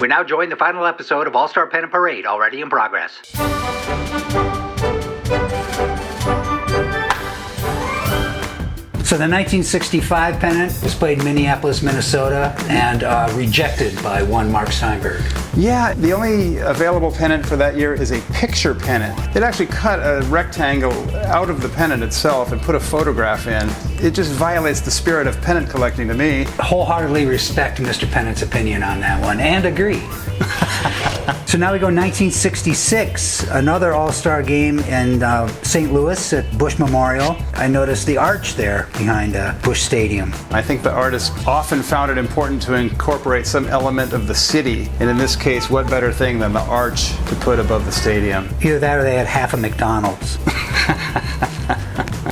We now join the final episode of All-Star Pennant Parade, already in progress. So the 1965 pennant was played in Minneapolis, Minnesota, and rejected by one Mark Steinberg. Yeah, the only available pennant for that year is a picture pennant. They'd actually cut a rectangle out of the pennant itself and put a photograph in. It just violates the spirit of pennant collecting to me. Wholeheartedly respect Mr. Pennant's opinion on that one, and agree. So now we go 1966, another All-Star game in St. Louis at Bush Memorial. I noticed the arch there behind Bush Stadium. I think the artists often found it important to incorporate some element of the city, and in this case, what better thing than the arch to put above the stadium? Either that or they had half a McDonald's.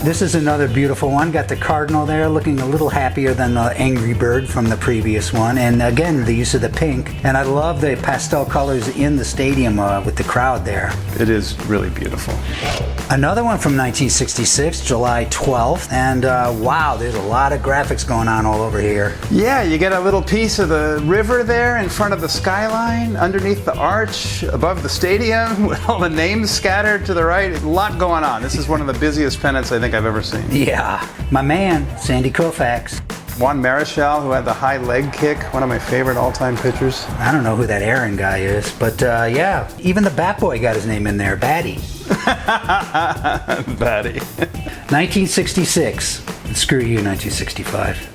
This is another beautiful one. Got the cardinal there looking a little happier than the Angry Bird from the previous one. And again, the use of the pink. And I love the pastel colors in the stadium with the crowd there. It is really beautiful. Another one from 1966, July 12th. And wow, there's a lot of graphics going on all over here. Yeah, you get a little piece of the river there in front of the skyline, underneath the arch, above the stadium, with all the names scattered to the right. A lot going on. This is one of the busiest pennants I think I've ever seen. Yeah, my man, Sandy Koufax. Juan Marichal, who had the high leg kick, one of my favorite all-time pitchers. I don't know who that Aaron guy is, but yeah, even the Bat Boy got his name in there, Batty. Batty. 1966. Screw you, 1965.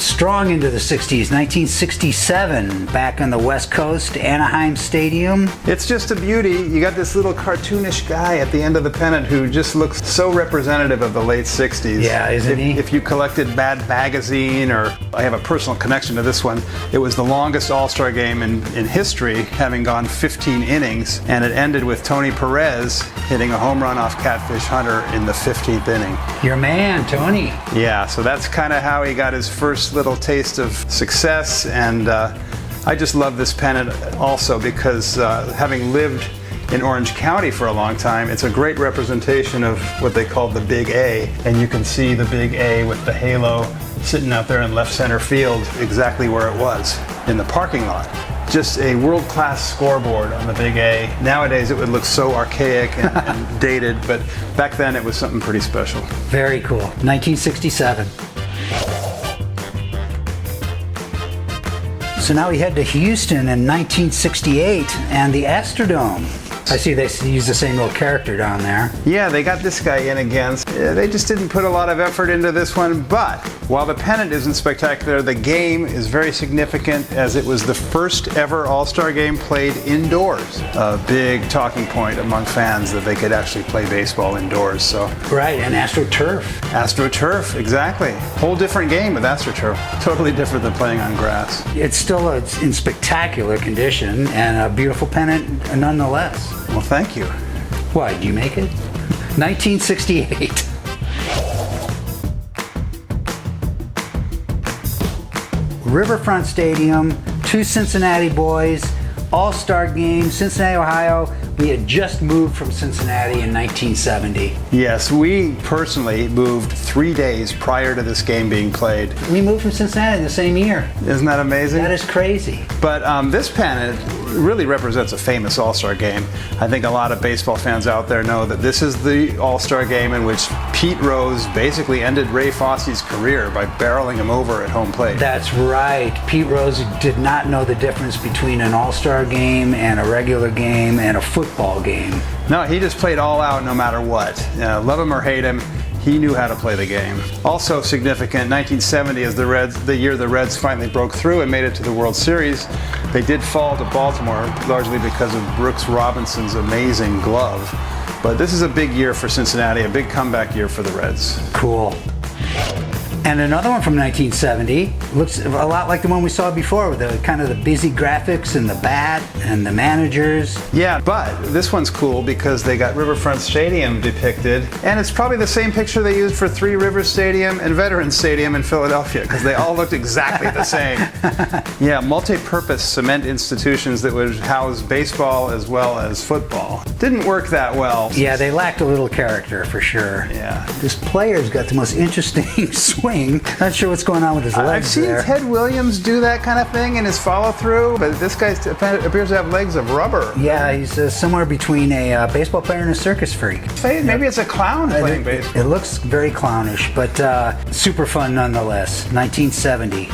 Strong into the 60s, 1967, back on the West Coast, Anaheim Stadium. It's just a beauty. You got this little cartoonish guy at the end of the pennant who just looks so representative of the late 60s. Yeah, isn't he? If you collected Mad Magazine, or I have a personal connection to this one, it was the longest All-Star game in history, having gone 15 innings, and it ended with Tony Perez hitting a home run off Catfish Hunter in the 15th inning. Your man, Tony. Yeah, so that's kind of how he got his first little taste of success, and I just love this pennant also because having lived in Orange County for a long time, it's a great representation of what they call the Big A, and you can see the Big A with the halo sitting out there in left center field exactly where it was, in the parking lot. Just a world-class scoreboard on the Big A. Nowadays it would look so archaic and dated, but back then it was something pretty special. Very cool. 1967. So now we head to Houston in 1968 and the Astrodome. I see they use the same little character down there. Yeah, they got this guy in again. They just didn't put a lot of effort into this one, but while the pennant isn't spectacular, the game is very significant as it was the first ever All-Star game played indoors. A big talking point among fans that they could actually play baseball indoors. So right, and AstroTurf. AstroTurf, exactly. Whole different game with AstroTurf. Totally different than playing on grass. It's still in spectacular condition and a beautiful pennant nonetheless. Well, thank you. Why, did you make it? 1968. Riverfront Stadium, two Cincinnati boys, All-Star game, Cincinnati, Ohio. We had just moved from Cincinnati in 1970. Yes, we personally moved 3 days prior to this game being played. We moved from Cincinnati the same year. Isn't that amazing? That is crazy. But this pennant really represents a famous All-Star game. I think a lot of baseball fans out there know that this is the All-Star game in which Pete Rose basically ended Ray Fosse's career by barreling him over at home plate. That's right. Pete Rose did not know the difference between an All-Star game and a regular game and a football game. No, he just played all out no matter what. Love him or hate him, he knew how to play the game. Also significant, 1970 is the year the Reds finally broke through and made it to the World Series. They did fall to Baltimore, largely because of Brooks Robinson's amazing glove. But this is a big year for Cincinnati, a big comeback year for the Reds. Cool. And another one from 1970 looks a lot like the one we saw before with the kind of the busy graphics and the bat and the managers. Yeah, but this one's cool because they got Riverfront Stadium depicted, and it's probably the same picture they used for Three Rivers Stadium and Veterans Stadium in Philadelphia because they all looked exactly the same. Yeah, multi-purpose cement institutions that would house baseball as well as football. Didn't work that well. Yeah, they lacked a little character for sure. Yeah. This player's got the most interesting swing. swing. Not sure what's going on with his legs. I've seen there. Ted Williams do that kind of thing in his follow-through, but this guy appears to have legs of rubber. Yeah, he's somewhere between a baseball player and a circus freak. Maybe it's a clown playing baseball. It looks very clownish, but super fun nonetheless. 1970.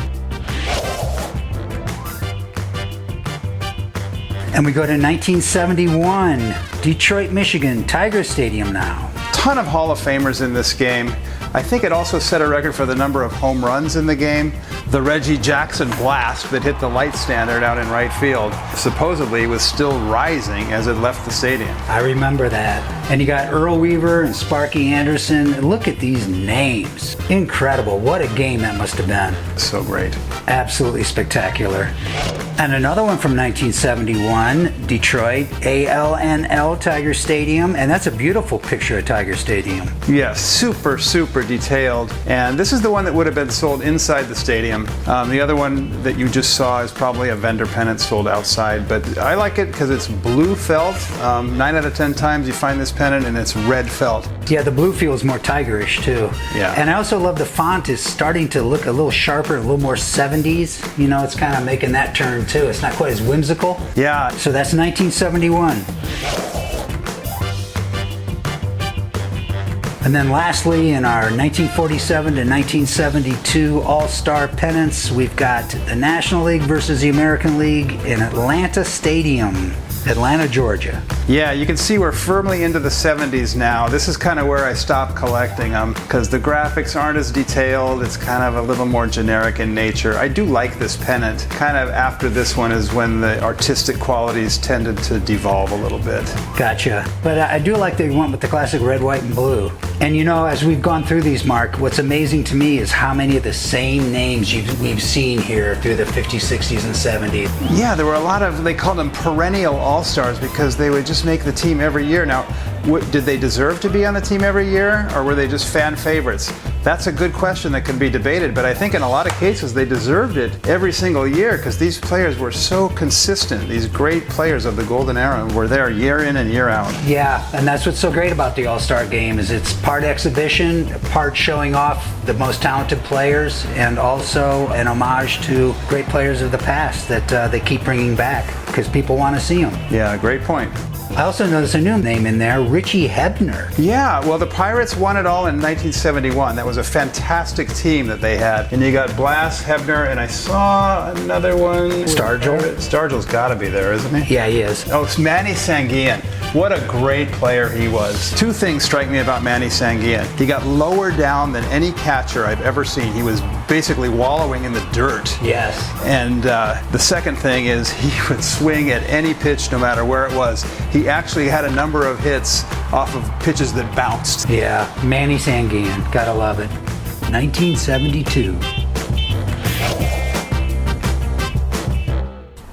And we go to 1971, Detroit, Michigan, Tiger Stadium now. Ton of Hall of Famers in this game. I think it also set a record for the number of home runs in the game. The Reggie Jackson blast that hit the light standard out in right field supposedly was still rising as it left the stadium. I remember that. And you got Earl Weaver and Sparky Anderson. Look at these names. Incredible. What a game that must have been. So great. Absolutely spectacular. And another one from 1971, Detroit, ALNL Tiger Stadium. And that's a beautiful picture of Tiger Stadium. Yes, super, super detailed. And this is the one that would have been sold inside the stadium. The other one that you just saw is probably a vendor pennant sold outside. But I like it because it's blue felt. 9 out of 10 times you find this pennant and it's red felt. Yeah, the blue feels more tigerish too. Yeah. And I also love the font is starting to look a little sharper, a little more 70s. You know, it's kind of making that turn too. It's not quite as whimsical. Yeah. So that's 1971. And then lastly, in our 1947 to 1972 All-Star pennants, we've got the National League versus the American League in Atlanta Stadium, Atlanta, Georgia. Yeah, you can see we're firmly into the 70s now. This is kind of where I stopped collecting them because the graphics aren't as detailed. It's kind of a little more generic in nature. I do like this pennant. Kind of after this one is when the artistic qualities tended to devolve a little bit. Gotcha. But I do like they went with the classic red, white, and blue. And you know, as we've gone through these, Mark, what's amazing to me is how many of the same names we've seen here through the 50s, 60s, and 70s. Yeah, there were a lot of, they called them perennial all-stars because they would just make the team every year. Now, did they deserve to be on the team every year, or were they just fan favorites? That's a good question that can be debated, but I think in a lot of cases they deserved it every single year because these players were so consistent. These great players of the golden era were there year in and year out. Yeah, and that's what's so great about the All-Star Game is it's part exhibition, part showing off the most talented players, and also an homage to great players of the past that they keep bringing back because people want to see them. Yeah, great point. I also noticed a new name in there, Richie Hebner. Yeah, well, the Pirates won it all in 1971. That was a fantastic team that they had. And you got Blass, Hebner, and I saw another one. Stargell? Stargell's got to be there, isn't he? Yeah, he is. Oh, it's Manny Sanguillen. What a great player he was. Two things strike me about Manny Sanguillen. He got lower down than any catcher I've ever seen. He was basically wallowing in the dirt. Yes. And the second thing is he would swing at any pitch no matter where it was. He actually had a number of hits off of pitches that bounced. Yeah, Manny Sanguillen. Gotta love it. 1972.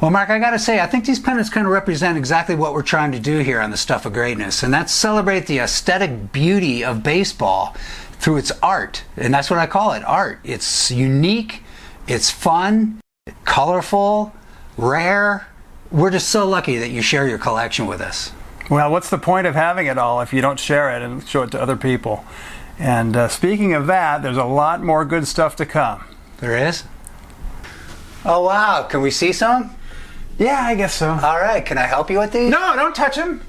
Well, Mark, I gotta say, I think these pennants kind of represent exactly what we're trying to do here on the Stuff of Greatness, and that's celebrate the aesthetic beauty of baseball through its art. And that's what I call it, art. It's unique, it's fun, colorful, rare. We're just so lucky that you share your collection with us. Well, what's the point of having it all if you don't share it and show it to other people? And speaking of that, there's a lot more good stuff to come. There is? Oh, wow. Can we see some? Yeah, I guess so. All right. Can I help you with these? No, don't touch him.